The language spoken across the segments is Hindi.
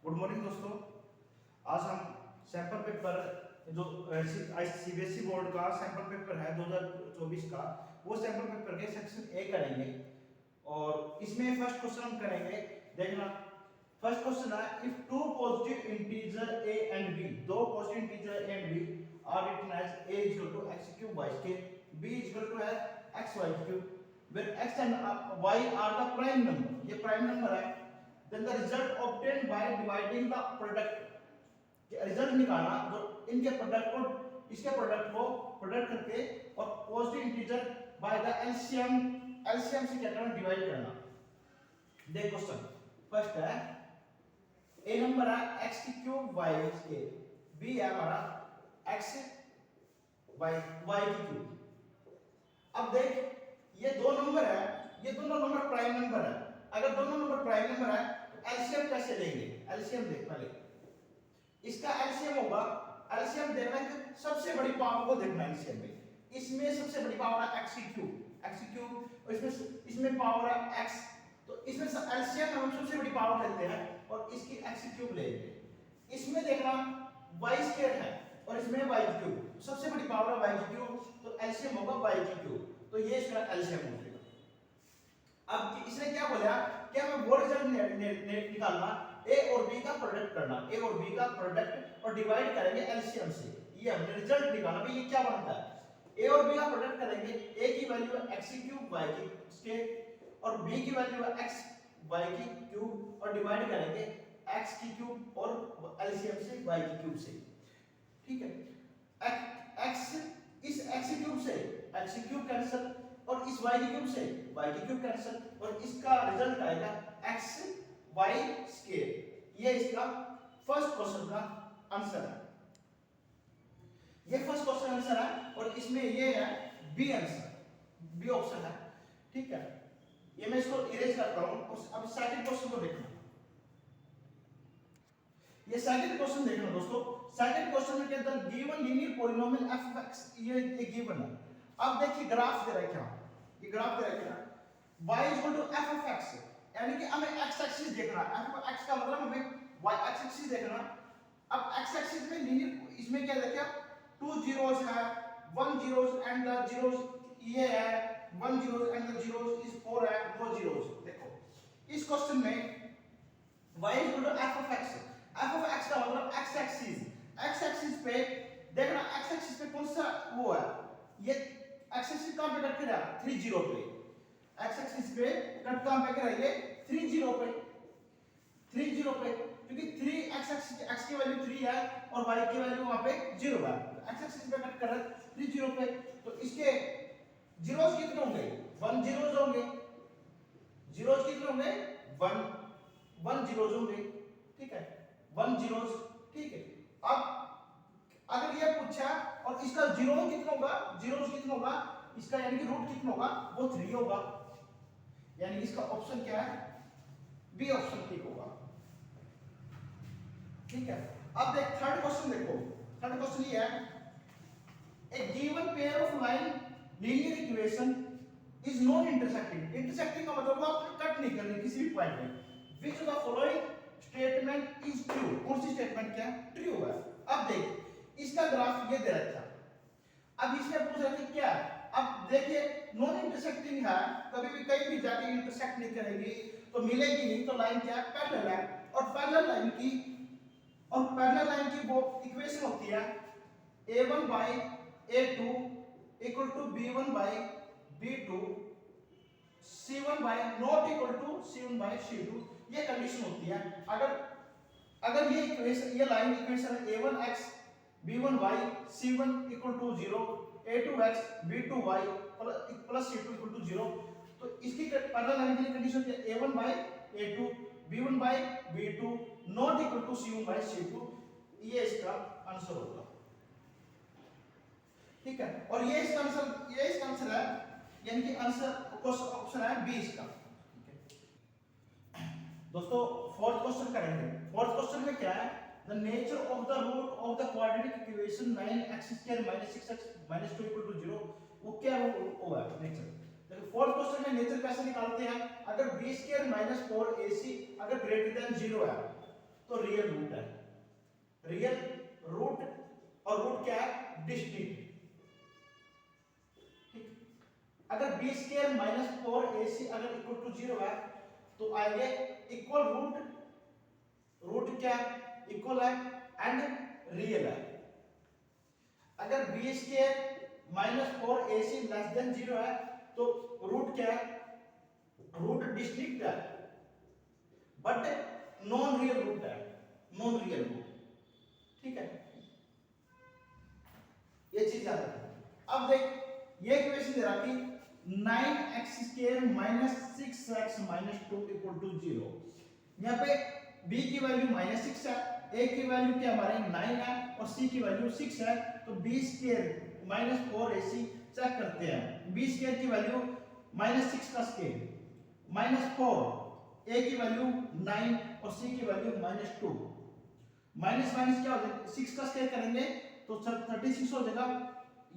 गुड मॉर्निंग दोस्तों। आज हम सैंपल पेपर जो सीबीएसई बोर्ड का सैंपल पेपर है 2024 का, वो सैंपल पेपर के सेक्शन ए करेंगे। और इसमें फर्स्ट क्वेश्चन हम करेंगे, देखना। फर्स्ट क्वेश्चन है, if two positive integer a and b, दो positive integer a and b are written as a equal to x cube y square, b equal to x y cube, where x and y are the prime number, ये प्राइम नंबर है, then the result obtained by dividing the product, result निकालना जो इनके प्रोडक्ट को, इसके प्रोडक्ट को प्रोडक्ट करके और positive integer by the LCM, LCM से क्या करना, डिवाइड करना। देख क्वेश्चन फर्स्ट है, ए नंबर है x की क्यूब y के, b है हमारा x y की क्यूब। अब देख ये दो नंबर है, ये दोनों नंबर प्राइम नंबर है। अगर दोनों नंबर प्राइम नंबर है तो एलसीएम कैसे लेंगे? एलसीएम देख पहले, इसका एलसीएम होगा, एलसीएम देखना है सबसे बड़ी पावर को देखना है एलसीएम में। इसमें सबसे बड़ी पावर है x क्यूब, और इसमें पावर है x, तो इसमें एलसीएम में हम सबसे बड़ी पावर लेते हैं और इसकी x क्यूब लेंगे। इसमें देखना y स्क्वायर है और इसमें y क्यूब, सबसे बड़ी पावर है y क्यूब, तो एलसीएम होगा y क्यूब, तो ये इसका एलसीएम हो जाएगा। अब इसने क्या बोला कि हमें वो रिजल्ट निकालना, a और b का प्रोडक्ट करना, a और b का प्रोडक्ट और डिवाइड करेंगे एलसीएम से। ये हमने रिजल्ट निकाला भाई, ये क्या बनता है, a और b का प्रोडक्ट करेंगे, a की वैल्यू है x क्यूब y की स्क्वायर और b की वैल्यू है x y की क्यूब, और डिवाइड करेंगे x की क्यूब और एलसीएम से y की क्यूब से। ठीक है, x इस x क्यूब से x क्यूब कैंसिल और इस y की क्यूब से y की क्यूब कैंसिल, और इसका रिजल्ट आएगा x y स्क्वायर। ये इसका फर्स्ट क्वेश्चन का आंसर है, ये फर्स्ट क्वेश्चन आंसर है, और इसमें ये है बी आंसर, बी ऑप्शन है। ठीक है, ये मैं इसको इरेज करता हूं। अब सेकंड क्वेश्चन को देखना, ये सेकंड क्वेश्चन देखना दोस्तों। सेकंड क्वेश्चन में कहता है given linear polynomial f of x, ये गिवन है। अब देखिए ग्राफ दे रखा है, ये ग्राफ दे रखा है y f of x, यानी कि हमें x एक्सिस देखना है। f of x का मतलब हमें y x एक्सिस देखना। अब x एक्सिस में लीनियर, इसमें क्या देखा, टू जीरोस है, one zeros and the zeros ये है, one zeros and the zeros is four है, नो जीरोस। देखो इस क्वेश्चन में y f of x, f of x का मतलब x एक्सिस, x एक्सिस पे देखना, x एक्सिस पे कौन सा वो है, ये x एक्सिस कहां पे कट कर रहा है, 3 0 पे। x एक्सिस पे कट कहां पे कर रहा है, ये 3 0 पे, 3 0 पे, क्योंकि 3 x एक्सिस, x की वैल्यू 3 है और y की वैल्यू वहां पे 0 है, तो x एक्सिस पे कट कर रहा है 3 0 पे, तो इसके जीरोस कितने होंगे, 1 जीरोस होंगे, जीरोस कितने होंगे, 1 जीरोस होंगे। ठीक है, 1 जीरोस। ठीक है, अब अगर ये पूछा और इसका जीरो कितना होगा, जीरोस कितना होगा इसका, यानी कि रूट कितना होगा, वो 3 होगा, यानी इसका ऑप्शन क्या है, बी ऑप्शन ठीक होगा। ठीक है, अब देख थर्ड क्वेश्चन देखो। थर्ड क्वेश्चन ये है, a given pair of line linear equation is non intersecting. Intersecting का मतलब आपने कट नहीं करनी किसी भी पॉइंट में। Which of the following statement is true, कौन सी स्टेटमेंट क्या है, ट्रू है। अब देख इसका ग्राफ ये दे रखा, अब इसमें पूछ रहा है क्या, अब देखिए नॉन इंटरसेक्टिंग है, कभी भी कहीं भी जाके इंटरसेक्ट नहीं करेगी तो मिलेगी नहीं, तो लाइन क्या है, पैरेलल है, और पैरेलल लाइन की, और पैरेलल लाइन की वो इक्वेशन होती है a1 by a2 equal to b1 by b2, c1 by not equal to c1 by c2, ये कंडीशन होती है। अगर ये इक्वेशन, ये लाइन इक्वेशन है a1x b1y c1 equal to 0, a2x b2y plus c2 equal to 0, तो इसकी पैरेलल लाइन की कंडीशन क्या है, a1 by a2 b1 by b2 not equal to c1 by c2, ये इसका आंसर होगा। ठीक है, और ये इसका आंसर है, यानी कि आंसर ऑप्शन है बी इसका। दोस्तों फोर्थ क्वेश्चन करेंगे। फोर्थ क्वेश्चन में क्या है, the nature of the root of the quadratic equation 9x² - 6x - 2 = 0, वो क्या वो है नेचर। देखो फोर्थ क्वेश्चन में नेचर कैसे निकालते हैं, अगर b² - 4ac अगर ग्रेटर देन 0 है, तो रियल रूट है, रियल रूट। और रूट क्या है? डिस्टिंक्ट। अगर बी स्क्वायर माइनस 4ac अगर इक्वल टू 0 है तो आएंगे इक्वल रूट, रूट क्या इक्वल है एंड रियल है। अगर b square minus 4ac less than 0 है तो रूट क्या है? रूट डिस्टिंक्ट है बट नॉन रियल रूट है, नॉन रियल रूट। ठीक है, ये चीज याद रखना। अब देख ये इक्वेशन दे रहा कि 9x square minus 6x minus 2 equal to 0। यहाँ पे b की वैल्यू माइनस 6 है, a की वैल्यू क्या हमारे 9 है और c की वैल्यू 6 है। तो b square minus 4ac check करते हैं। b स्क्वायर की वैल्यू माइनस 6 का स्क्वायर माइनस 4, a की वैल्यू 9 और c की वैल्यू माइनस 2। माइनस माइनस क्या हो जाएगा? 6 का स्क्वायर करेंगे तो 36 हो जाएगा,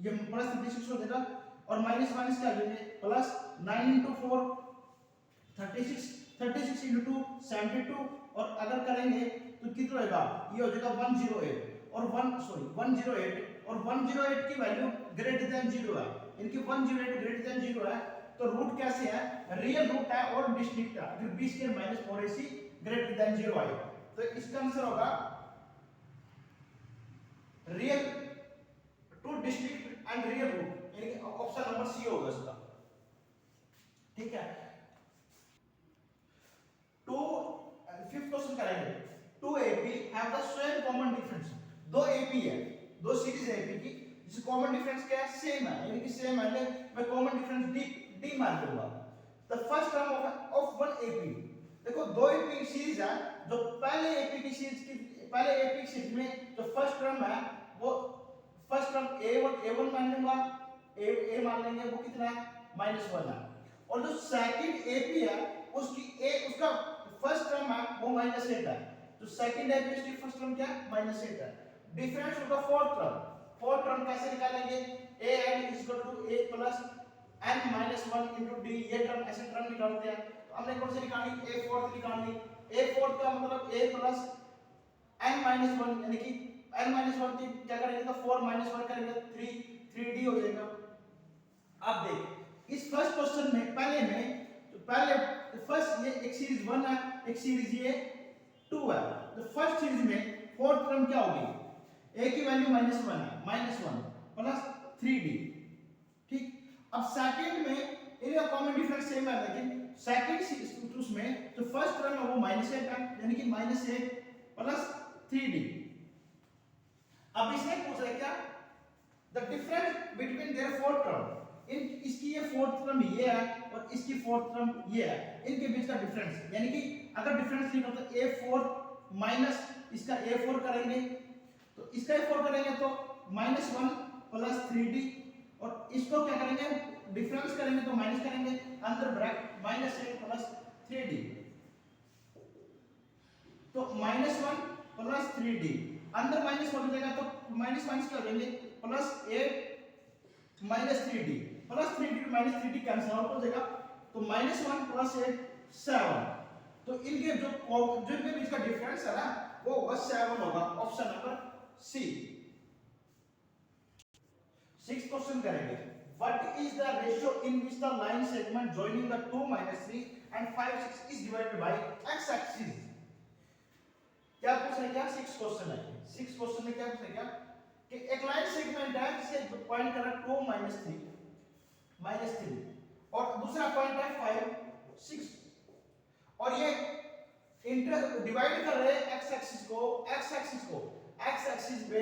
ये प्लस 36 हो जाएगा। और माइनस माइनस क्या हो जाएंगे? Plus 9 into 4 36, 36 into 2 72। और अगर करेंगे तो कितना होगा? ये हो जाएगा 108 और 108 और 108 की वैल्यू ग्रेटर देन 0 है, इनकी 108 ग्रेटर देन 0 है। तो रूट कैसे है? रियल रूट है और डिस्टिंक्ट है। अगर b square minus 4ac greater than 0 आए तो इसका आंसर होगा real two distinct and real root, यानी ऑप्शन नंबर सी होगा इसका। ठीक है, टू फिफ्थ क्वेश्चन करेंगे। Two AP have the same common difference. दो एपी है, दो सीरीज है एपी की जिसका कॉमन डिफरेंस क्या है? सेम है, यानी कि सेम है। मैं कॉमन डिफरेंस डी मान लूंगा। The first term of one AP, देखो दो एपी सीरीज है, जो पहले एपी की सीरीज में जो फर्स्ट टर्म है वो फर्स्ट टर्म a1 मान लूंगा, a मान लेंगे, वो कितना है? -1 है। और जो सेकंड एपी है उसका फर्स्ट टर्म है वो -8 है। तो सेकंड एपी उसकी फर्स्ट टर्म क्या है? -8 है। डिफरेंस होगा फोर्थ टर्म कैसे निकालेंगे? a n a plus n minus 1 into D, ये टर्म ऐसे टर्म निकालते हैं। तो हमने कौन सी निकालनी? a फोर्थ निकालनी। a फोर्थ का मतलब a प्लस n माइनस 1, यानी कि n माइनस 1 की क्या करेंगे? तो 4 माइनस 1 करेंगे 3d हो जाएगा। अब देख इस फर्स्ट क्वेश्चन में पहले फर्स्ट ये एक सीरीज 1 है, एक सीरीज ये 2 है। तो फर्स्ट सीरीज में फोर्थ टर्म क्या होगी? a की वैल्यू -1 है, -1 प्लस 3d। ठीक, अब सेकंड में इनका कॉमन डिफरेंस सेम है, लेकिन सेकंड उसमें जो फर्स्ट टर्म है वो -8 है, यानी कि -8 प्लस 3d। अब इसने पूछा है क्या? The difference between their fourth term, इसकी ये फोर्थ टर्म ये है और इसकी फोर्थ टर्म ये है, इनके बीच का डिफरेंस। यानी कि अगर डिफरेंस लिखो तो a4 माइनस इसका a4 करेंगे, तो इसका a4 करेंगे तो -1 प्लस 3d। और इसको क्या करेंगे? डिफरेंस करेंगे तो माइनस करेंगे, अंदर ब्रैकेट -8 प्लस 3d। तो -1 प्लस 3d, अंदर माइनस हो जाएगा तो माइनस माइनस क्या हो जाएंगे? +8 minus 3d, plus 3d minus 3d cancel out हो जाएगा। तो -1 प्लस 8 7। तो इनके जो इनके बीच का डिफरेंस है ना वो होगा 7 होगा, option number C. Sixth question करेंगे। What is the ratio in which the line segment joining the 2 -3 and 5 6 is divided by x axis? क्या पूछ रहे हैं? क्या सिक्स क्वेश्चन है? सिक्स क्वेश्चन में क्या पूछ रहे हैं? क्या कि एक लाइन सेगमेंट है जिसे पॉइंट कर रहा है 2 -3 और दूसरा पॉइंट है 5 6 और ये इंटर डिवाइड कर रहे हैं x एक्सिस को x एक्सिस पे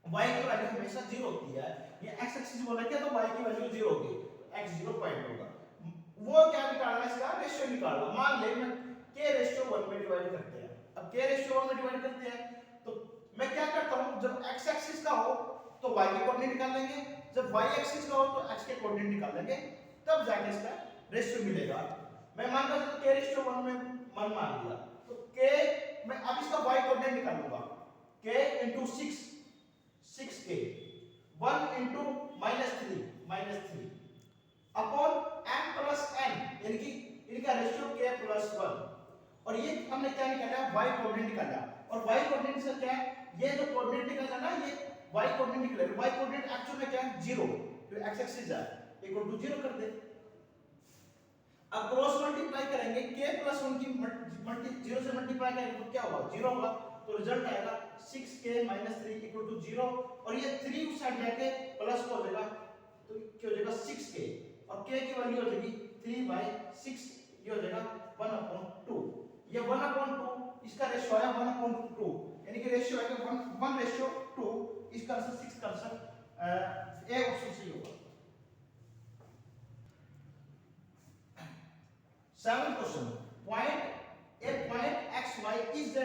y की वैल्यू हमेशा 0 होती है। ये x एक्सिस बोला क्या? तो y की वैल्यू 0 होगी, x 0 पॉइंट होगा। वो क्या निकालना है? इसका रेशियो निकालना। मान ले मैं k रेशियो 1 में डिवाइड करते हैं। अब k रेशियो 1 में डिवाइड करते हैं तो मैं क्या करता हूं? जब x एक्सिस का हो तो y के कोऑर्डिनेट निकाल लेंगे, जब y एक्सिस का हो तो x के कोऑर्डिनेट निकाल लेंगे, तब जाके इसका रेशियो मिलेगा। मैं मान रहा हूं k रेशियो 1 में 1 मान लिया तो k मैं अब इसका y कोऑर्डिनेट निकालूंगा, k into 6k 1 into -3 upon n plus n, यानी कि इनका रेशियो k प्लस 1 और ये हमने क्या निकाला, y कोऑर्डिनेट निकाला। और y कोऑर्डिनेट से क्या है, ये जो कोऑर्डिनेट निकाला ना, ये y कोऑर्डिनेट निकलेगा। y कोऑर्डिनेट एक्चुअल में क्या है, 0, जो x एक्सिस है इक्वल टू 0 कर दे। अब क्रॉस मल्टीप्लाई करेंगे, k प्लस 1 की 0 से मल्टीप्लाई करेंगे तो क्या होगा, 0 होगा। तो रिजल्ट आएगा 6k - 3 इक्वल टू 0। और ये 3 उस साइड जाके प्लस हो जाएगा, तो क्या हो जाएगा 6k, और k की वैल्यू हो जाएगी 3/6, ये हो जाएगा 1/2। ये 1/2 इसका रेशियो है 1/2, यानी कि रेशियो है 1:2। इसका आंसर 6 का आंसर ए ऑप्शन सही होगा। 7th question, point xy is the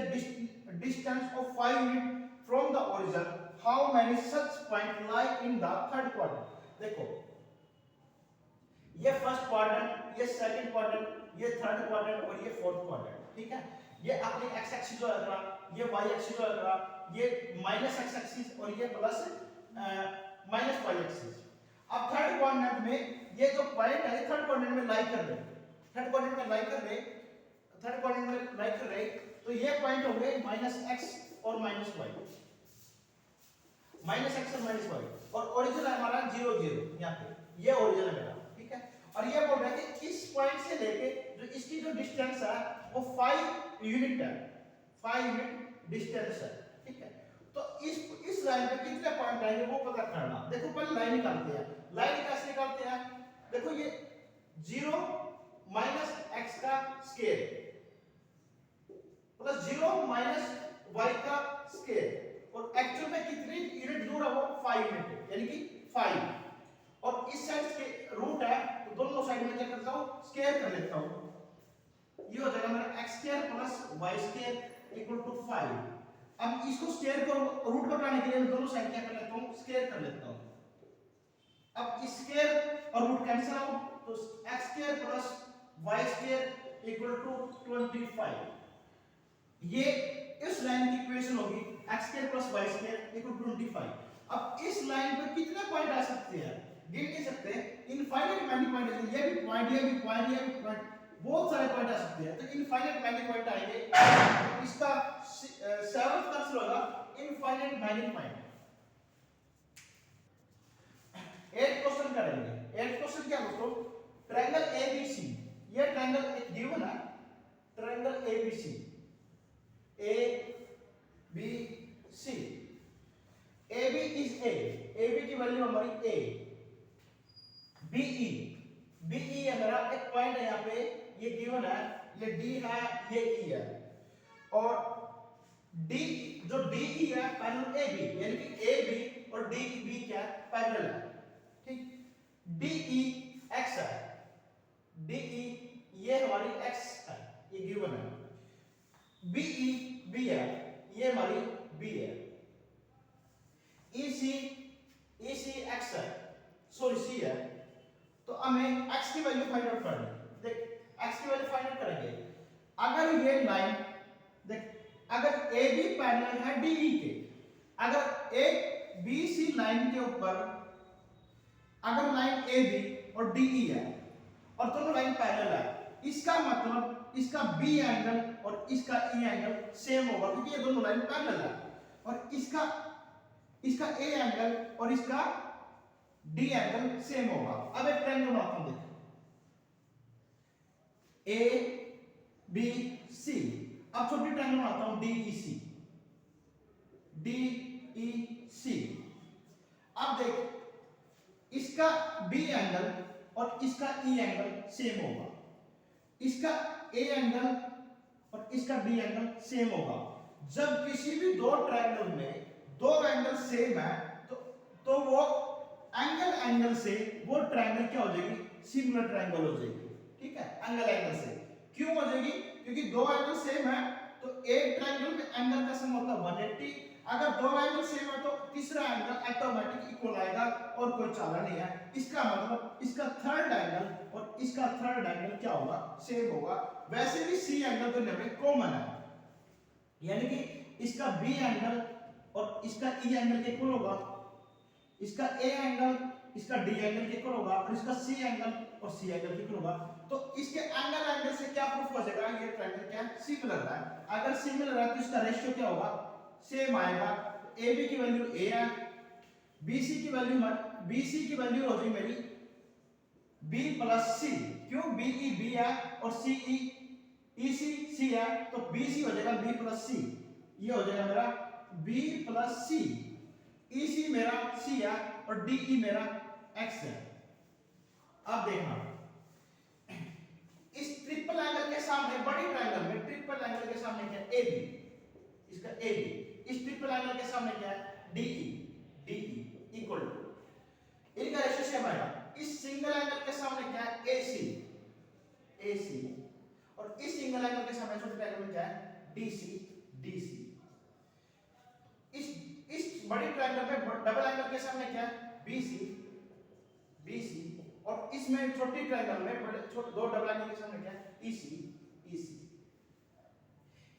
distance of 5 units from the origin. How many such points lie in the third quadrant? देखो, ये फर्स्ट क्वाड्रेंट, ये सेकंड क्वाड्रेंट, ये थर्ड क्वाड्रेंट और ये फोर्थ क्वाड्रेंट, ठीक है। ये अपनी x एक्सिस जो है, ये y एक्सिस जो है, ये माइनस x एक्सिस और ये प्लस माइनस y एक्सिस। अब थर्ड क्वाड्रेंट में ये जो पॉइंट है, थर्ड क्वाड्रेंट में लाई कर रहे हैं, थर्ड क्वाड्रेंट में लाई कर रहे, तो ये पॉइंट हो गए -x और -y, -x और -y, और ओरिजिन है हमारा 0 0, यहाँ पे ये ओरिजिन है मेरा, ठीक है। और ये बोल रहा है कि इस पॉइंट से लेके जो इसकी जो डिस्टेंस है वो 5 यूनिट है, 5 यूनिट डिस्टेंस है, ठीक है। तो इस लाइन पे कितने पॉइंट आएंगे वो पता करना। देखो पहले लाइन निकालते हैं, लाइन कैसे निकालते हैं, देखो ये 0 - x का स्क्वायर प्लस 0 - y का स्क्वायर, और एक्चुअल में कितनी यूनिट दूर है वो 5 यूनिट, यानी कि 5। और इस साइड के रूट है तो दोनों साइड में क्या करता हूं, स्क्वायर कर लेता हूं। ये हो जाएगा मेरा x² + y² इक्वल टू 5। अब इसको स्क्वायर को रूट बनाने के लिए मैं दोनों साइड क्या कर लेता हूं, स्क्वायर कर लेता हूं। अब स्क्वायर और रूट कैंसिल आउट, तो x² + y² इक्वल टू 25। ये इस लाइन की इक्वेशन होगी, x² + y² इक्वल टू 25। अब इस लाइन पे कितने पॉइंट आ सकते हैं, गिन नहीं सकते, इनफाइनाइट मैनी पॉइंट है, ये भी पॉइंट, ये भी पॉइंट, ये भी पॉइंट, बहुत सारे पॉइंट आ सकते हैं। तो इनफाइनाइट मैनी पॉइंट आएंगे, तो इसका 7th आंसर होगा infinite many point. 8th question करेंगे। 8th क्वेश्चन क्या दोस्तों, ट्रायंगल ABC, ये ट्रायंगल एक गिवन है, triangle ABC, ABC, AB is A, AB की वैल्यू हमारी A, BE है मेरा एक पॉइंट है, यहाँ पे ये गिवन है, ये D है, ये E है, और D जो DE है पैरेलल AB, यानी कि AB और DB क्या है, पैरेलल है, ठीक। DE X है, DE ये हमारी X है, ये गिवन है। BE B है, ये हमारी B है। EC X है, सॉरी C है। तो हमें x की वैल्यू फाइंड आउट करनी है। देख x की वैल्यू फाइंड आउट करेंगे, अगर ये लाइन देख, अगर AB पैरेलल है DE के, अगर एक BC लाइन के ऊपर अगर लाइन AB और DE है और दोनों लाइन पैरेलल है, इसका मतलब इसका B एंगल और इसका E एंगल सेम होगा, क्योंकि ये दोनों लाइन पैरेलल है। और इसका A एंगल और इसका D एंगल सेम होगा। अब एक ट्रायंगल बनाता हूं, देखो ABC। अब छोटी ट्रायंगल बनाता हूं DEC। अब देख इसका B एंगल और इसका E एंगल सेम होगा, इसका A एंगल और इसका D एंगल सेम होगा। जब किसी भी दो ट्रायंगल में दो एंगल सेम है तो वो एंगल से वो ट्रायंगल क्या हो जाएगी, सिमिलर ट्रायंगल हो जाएगी, ठीक है। एंगल से क्यों हो जाएगी, क्योंकि दो एंगल सेम है तो एक ट्रायंगल में एंगल का सम होता है 180। अगर दो एंगल सेम है तो तीसरा एंगल ऑटोमेटिक इक्वल आएगा और कोई चाला नहीं है। इसका मतलब इसका थर्ड एंगल और इसका थर्ड एंगल क्या होगा, सेम होगा। वैसे भी सी एंगल दोनों में कॉमन है, यानी कि इसका बी एंगल और इसका ई एंगल इक्वल होगा, इसका ए एंगल इसका डी एंगल के इक्वल होगा और इसका सी एंगल और सी एंगल के इक्वल होगा। तो इसके एंगल से क्या प्रूफ हो जाएगा, ये ट्रायंगल क्या सिमिलर है। अगर सिमिलर है तो इसका रेशियो क्या होगा, सेम आएगा। ए बी की वैल्यू ए है, BC की वैल्यू हो जाएगी मेरी B प्लस सी, क्यों BE B है और CE EC C है, तो BC हो जाएगा B प्लस सी, ये हो जाएगा मेरा B प्लस सी, EC मेरा C है और DE मेरा X है। अब देखना इस ट्रिपल एंगल के सामने, बड़ी ट्रायंगल में ट्रिपल एंगल के सामने क्या है AB, इसका AB, इस ट्रिपल एंगल के सामने क्या है DE इक्वल टू, इनका रेशियो सेम आएगा। इस सिंगल एंगल के सामने क्या है AC और इस सिंगल एंगल के सामने छोटे ट्रायंगल में क्या है DC। इस बड़ी ट्रायंगल में डबल एंगल के सामने क्या है BC और इसमें छोटी ट्रायंगल में बड़े छोटे दो डबल एंगल के सामने क्या है EC।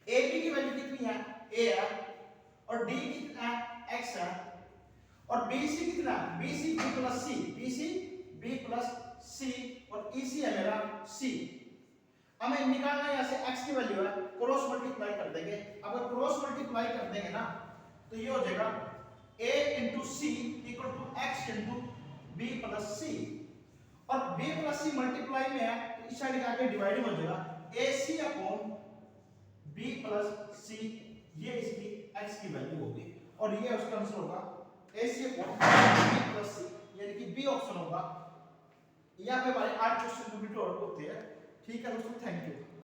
AB की वैल्यू कितनी है A है और D कितना है X है और BC कितना BC B प्लस C और EC है मेरा C। हमें निकालना है, यहाँ से x की वैल्यू है, क्रॉस मल्टीप्लाई कर देंगे। अगर क्रॉस मल्टीप्लाई कर देंगे ना तो ये हो जाएगा a into C equal to x into b plus C, और b प्लस सी मल्टीप्लाई में है तो इस साइड आके डिवाइड हो जाएगा ac अपॉन b प्लस सी, ये इसकी x की वैल्यू होगी और ये उसका आंसर होगा ac अपॉन b प्लस सी, यानी कि बी ऑप्शन होगा। यहाँ पे हमारे 8 क्वेश्चन कंप्लीट होते हैं। ठीक है दोस्तों, थैंक यू।